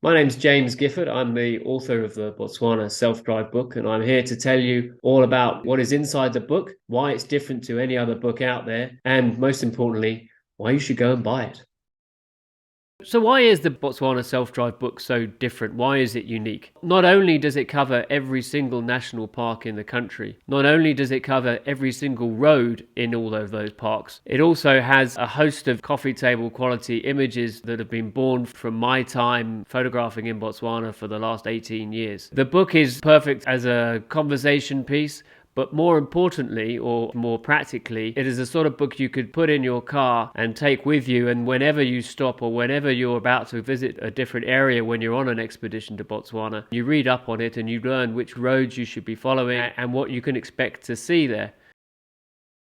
My name's James Gifford. I'm the author of the Botswana Self-Drive book, and I'm here to tell you all about what is inside the book, why it's different to any other book out there, and most importantly, why you should go and buy it. So why is the Botswana Self-Drive book so different? Why is it unique? Not only does it cover every single national park in the country, not only does it cover every single road in all of those parks, it also has a host of coffee table quality images that have been born from my time photographing in Botswana for the last 18 years. The book is perfect as a conversation piece, but more importantly, or more practically, it is a sort of book you could put in your car and take with you. And whenever you stop or whenever you're about to visit a different area when you're on an expedition to Botswana, you read up on it and you learn which roads you should be following and what you can expect to see there.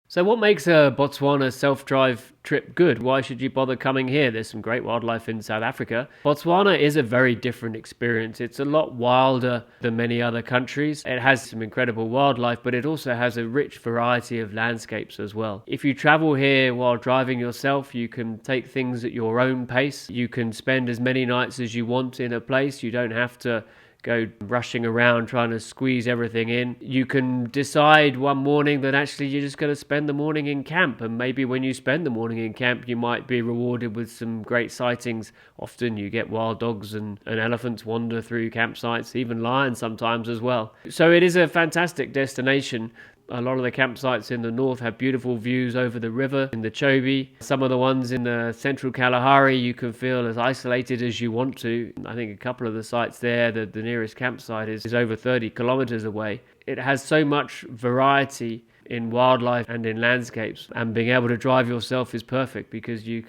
So what makes a Botswana self-drive trip good? Why should you bother coming here? There's some great wildlife in South Africa. Botswana is a very different experience. It's a lot wilder than many other countries. It has some incredible wildlife, but it also has a rich variety of landscapes as well. If you travel here while driving yourself, you can take things at your own pace. You can spend as many nights as you want in a place. You don't have to go rushing around trying to squeeze everything in. You can decide one morning that actually you're just going to spend the morning in camp, and maybe when you spend the morning in camp you might be rewarded with some great sightings. Often you get wild dogs and elephants wander through campsites, even lions sometimes as well. So it is a fantastic destination. A lot of the campsites in the north have beautiful views over the river in the Chobe. Some of the ones in the central Kalahari you can feel as isolated as you want to. I think a couple of the sites there, the nearest campsite is over 30 kilometers away. It has so much variety in wildlife and in landscapes, and being able to drive yourself is perfect because you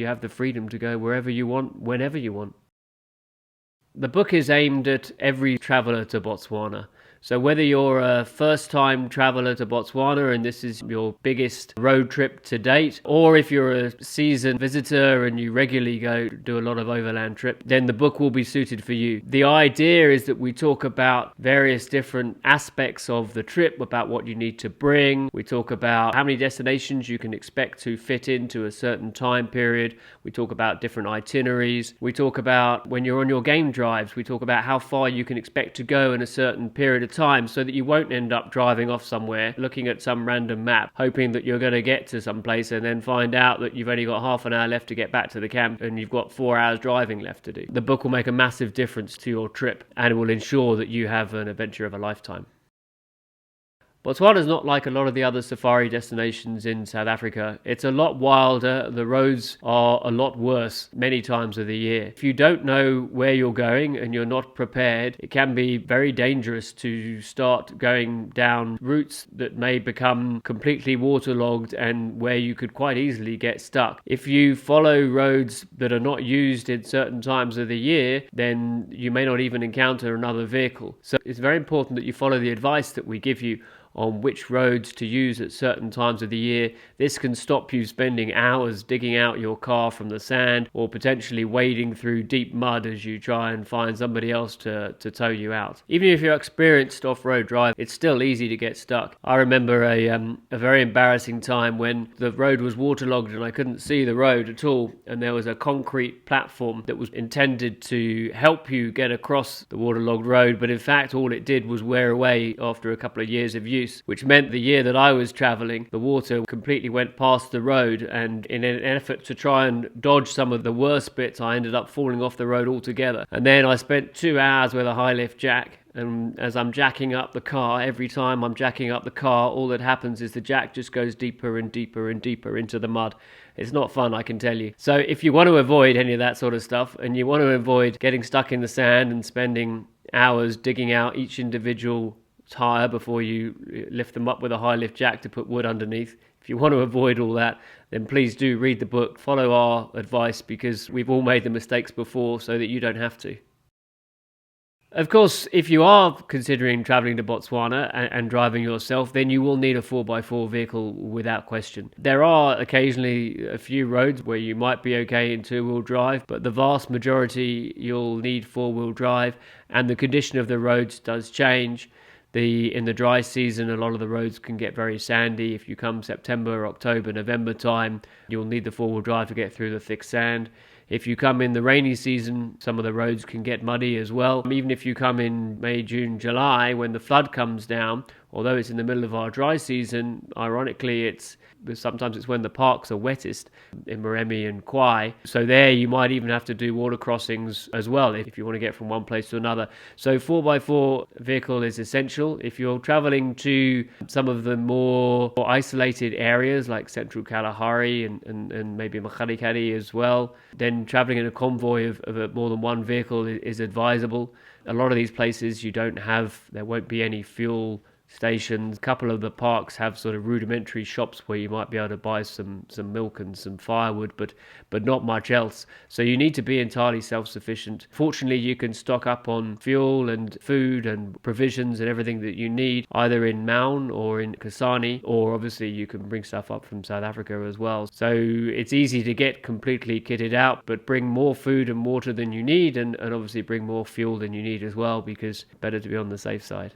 have the freedom to go wherever you want, whenever you want. The book is aimed at every traveller to Botswana. So whether you're a first-time traveller to Botswana and this is your biggest road trip to date, or if you're a seasoned visitor and you regularly go do a lot of overland trip, then the book will be suited for you. The idea is that we talk about various different aspects of the trip, about what you need to bring. We talk about how many destinations you can expect to fit into a certain time period. We talk about different itineraries. We talk about when you're on your game drives. We talk about how far you can expect to go in a certain period of time so that you won't end up driving off somewhere, looking at some random map, hoping that you're going to get to some place and then find out that you've only got half an hour left to get back to the camp and you've got 4 hours driving left to do. The book will make a massive difference to your trip and it will ensure that you have an adventure of a lifetime. Botswana is not like a lot of the other safari destinations in South Africa. It's a lot wilder. The roads are a lot worse many times of the year. If you don't know where you're going and you're not prepared, it can be very dangerous to start going down routes that may become completely waterlogged and where you could quite easily get stuck. If you follow roads that are not used in certain times of the year, then you may not even encounter another vehicle. So it's very important that you follow the advice that we give you on which roads to use at certain times of the year. This can stop you spending hours digging out your car from the sand or potentially wading through deep mud as you try and find somebody else to tow you out. Even if you're experienced off-road drive, it's still easy to get stuck. I remember a very embarrassing time when the road was waterlogged and I couldn't see the road at all, and there was a concrete platform that was intended to help you get across the waterlogged road, but in fact all it did was wear away after a couple of years of use, which meant the year that I was traveling, the water completely went past the road, and in an effort to try and dodge some of the worst bits, I ended up falling off the road altogether. And then I spent 2 hours with a high lift jack, and as I'm jacking up the car, every time I'm jacking up the car, all that happens is the jack just goes deeper and deeper and deeper into the mud. It's not fun, I can tell you. So if you want to avoid any of that sort of stuff, and you want to avoid getting stuck in the sand and spending hours digging out each individual tire before you lift them up with a high lift jack to put wood underneath, if you want to avoid all that, then please do read the book, follow our advice, because we've all made the mistakes before so that you don't have to. Of course, if you are considering traveling to Botswana and driving yourself, then you will need a 4x4 vehicle without question. There are occasionally a few roads where you might be okay in two-wheel drive, but the vast majority you'll need four-wheel drive, and the condition of the roads does change. In the dry season, a lot of the roads can get very sandy. If you come September, October, November time, you'll need the four-wheel drive to get through the thick sand. If you come in the rainy season, some of the roads can get muddy as well. Even if you come in May, June, July, when the flood comes down, although it's in the middle of our dry season, ironically, sometimes it's when the parks are wettest in Moremi and Kwai. So there you might even have to do water crossings as well if you want to get from one place to another. So 4x4 vehicle is essential. If you're traveling to some of the more isolated areas like Central Kalahari and maybe Makgadikgadi as well, then traveling in a convoy of more than one vehicle is advisable. A lot of these places there won't be any fuel stations. A couple of the parks have sort of rudimentary shops where you might be able to buy some milk and some firewood, but not much else. So you need to be entirely self-sufficient. Fortunately, you can stock up on fuel and food and provisions and everything that you need, either in Maun or in Kasane, or obviously you can bring stuff up from South Africa as well. So it's easy to get completely kitted out, but bring more food and water than you need, and obviously bring more fuel than you need as well, because better to be on the safe side.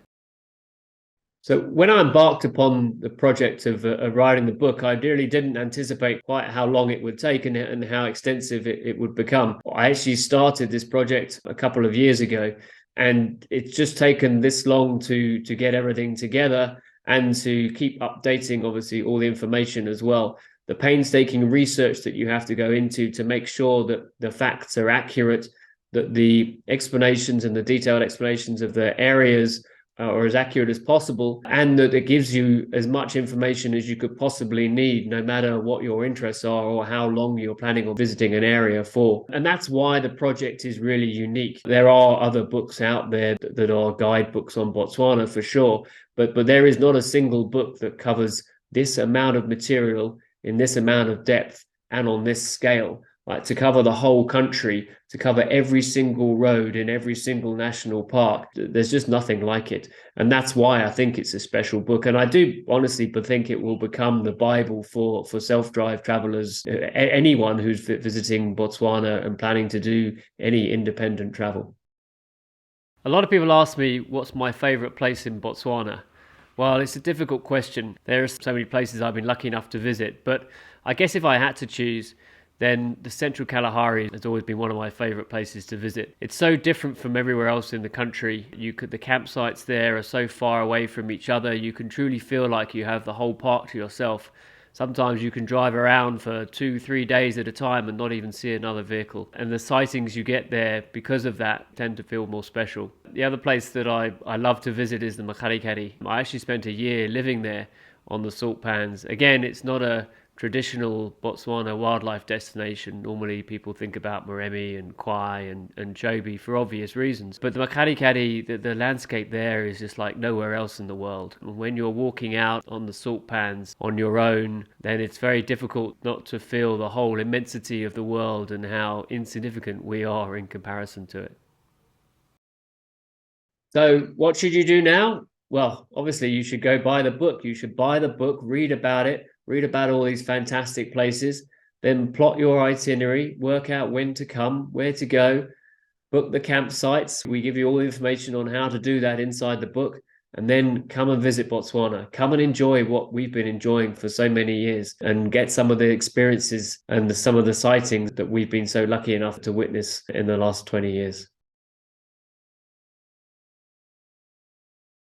So when I embarked upon the project of writing the book, I really didn't anticipate quite how long it would take and how extensive it would become. I actually started this project a couple of years ago, and it's just taken this long to get everything together and to keep updating, obviously, all the information as well. The painstaking research that you have to go into to make sure that the facts are accurate, that the explanations and the detailed explanations of the areas are as accurate as possible, and that it gives you as much information as you could possibly need, no matter what your interests are or how long you're planning on visiting an area for. And that's why the project is really unique. There are other books out there that are guidebooks on Botswana for sure, but there is not a single book that covers this amount of material in this amount of depth and on this scale. Like, to cover the whole country, to cover every single road in every single national park, there's just nothing like it. And that's why I think it's a special book. And I do honestly think it will become the Bible for self-drive travelers, anyone who's visiting Botswana and planning to do any independent travel. A lot of people ask me what's my favorite place in Botswana. Well, it's a difficult question. There are so many places I've been lucky enough to visit, but I guess if I had to choose, then the Central Kalahari has always been one of my favourite places to visit. It's so different from everywhere else in the country. The campsites there are so far away from each other. You can truly feel like you have the whole park to yourself. Sometimes you can drive around for 2-3 days at a time and not even see another vehicle. And the sightings you get there because of that tend to feel more special. The other place that I love to visit is the Makgadikgadi. I actually spent a year living there on the salt pans. Again, it's not a traditional Botswana wildlife destination. Normally people think about Moremi and Kwai and Chobe for obvious reasons. But the Makgadikgadi, the landscape there is just like nowhere else in the world. And when you're walking out on the salt pans on your own, then it's very difficult not to feel the whole immensity of the world and how insignificant we are in comparison to it. So what should you do now? Well, obviously you should go buy the book. You should buy the book, read about it, read about all these fantastic places, then plot your itinerary, work out when to come, where to go, book the campsites. We give you all the information on how to do that inside the book, and then come and visit Botswana. Come and enjoy what we've been enjoying for so many years and get some of the experiences and some of the sightings that we've been so lucky enough to witness in the last 20 years.